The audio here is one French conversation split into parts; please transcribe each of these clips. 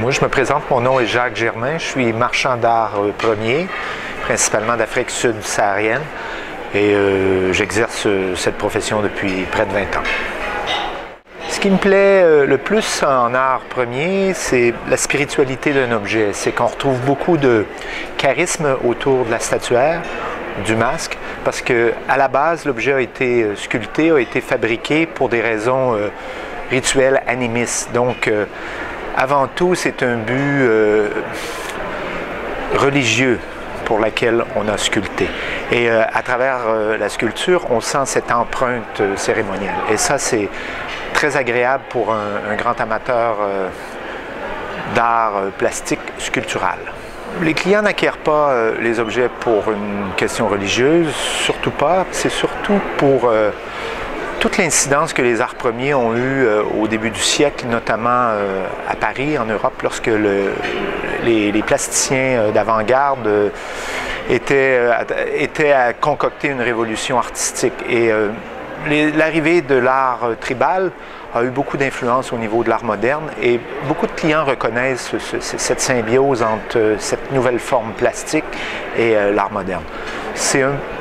Moi, je me présente, mon nom est Jacques Germain, je suis marchand d'art premier, principalement d'Afrique subsaharienne, et j'exerce cette profession depuis près de 20 ans. Ce qui me plaît le plus en art premier, c'est la spiritualité d'un objet. C'est qu'on retrouve beaucoup de charisme autour de la statuaire, du masque, parce qu'à la base, l'objet a été sculpté, a été fabriqué pour des raisons rituelles animistes. Donc, avant tout, c'est un but religieux pour lequel on a sculpté. Et à travers la sculpture, on sent cette empreinte cérémonielle. Et ça, c'est très agréable pour un grand amateur d'art plastique sculptural. Les clients n'acquièrent pas les objets pour une question religieuse, surtout pas. C'est surtout pour toute l'incidence que les arts premiers ont eue au début du siècle, notamment à Paris, en Europe, lorsque les plasticiens d'avant-garde étaient à concocter une révolution artistique. Et l'arrivée de l'art tribal a eu beaucoup d'influence au niveau de l'art moderne et beaucoup de clients reconnaissent cette symbiose entre cette nouvelle forme plastique et l'art moderne.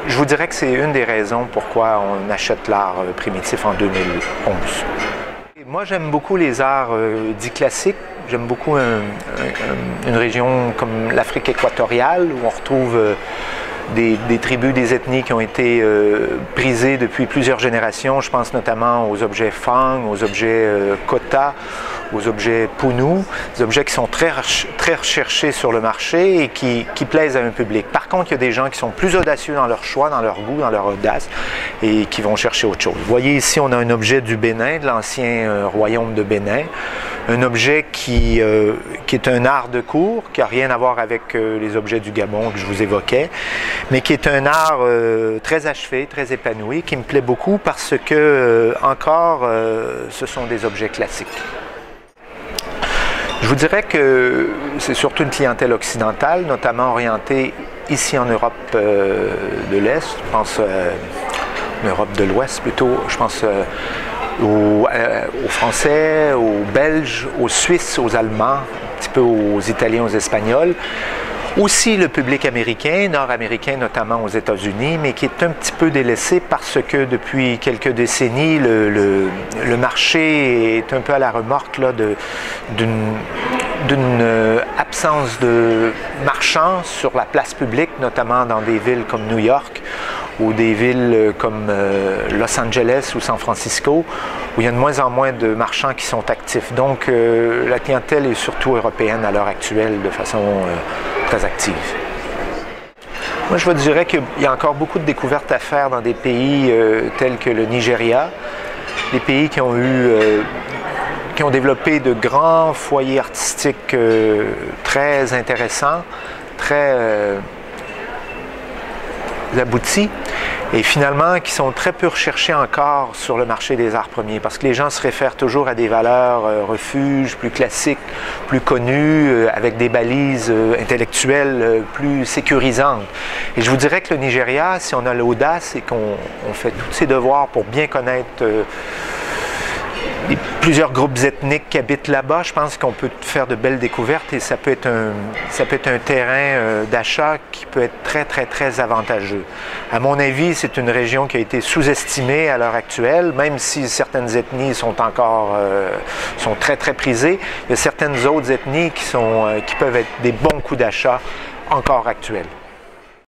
Je vous dirais que c'est une des raisons pourquoi on achète l'art primitif en 2011. Moi, j'aime beaucoup les arts dits classiques. J'aime beaucoup une région comme l'Afrique équatoriale où on retrouve des tribus, des ethnies qui ont été brisées depuis plusieurs générations. Je pense notamment aux objets Fang, aux objets Kota, aux objets Punu, des objets qui sont très recherchés sur le marché et qui plaisent à un public. Par contre, il y a des gens qui sont plus audacieux dans leur choix, dans leur goût, dans leur audace et qui vont chercher autre chose. Vous voyez ici, on a un objet du Bénin, de l'ancien royaume de Bénin. Un objet qui est un art de cour, qui n'a rien à voir avec les objets du Gabon que je vous évoquais, mais qui est un art très achevé, très épanoui, qui me plaît beaucoup parce que, ce sont des objets classiques. Je vous dirais que c'est surtout une clientèle occidentale, notamment orientée ici en Europe de l'Est, je pense en Europe de l'Ouest plutôt, je pense aux Français, aux Belges, aux Suisses, aux Allemands, un petit peu aux Italiens, aux Espagnols. Aussi le public américain, nord-américain, notamment aux États-Unis, mais qui est un petit peu délaissé parce que depuis quelques décennies, le marché est un peu à la remorque d'une absence de marchands sur la place publique, notamment dans des villes comme New York ou des villes comme Los Angeles ou San Francisco, où il y a de moins en moins de marchands qui sont actifs. Donc la clientèle est surtout européenne à l'heure actuelle de façon très active. Moi, je vous dirais qu'il y a encore beaucoup de découvertes à faire dans des pays tels que le Nigeria, des pays qui ont développé de grands foyers artistiques très intéressants, très aboutis, et finalement qui sont très peu recherchés encore sur le marché des arts premiers, parce que les gens se réfèrent toujours à des valeurs refuges, plus classiques, plus connues, avec des balises intellectuelles plus sécurisantes. Et je vous dirais que le Nigeria, si on a l'audace et qu'on fait tous ses devoirs pour bien connaître plusieurs groupes ethniques qui habitent là-bas, je pense qu'on peut faire de belles découvertes et ça peut être un terrain d'achat qui peut être très, très, très avantageux. À mon avis, c'est une région qui a été sous-estimée à l'heure actuelle, même si certaines ethnies sont très, très prisées. Il y a certaines autres ethnies qui peuvent être des bons coups d'achat encore actuels.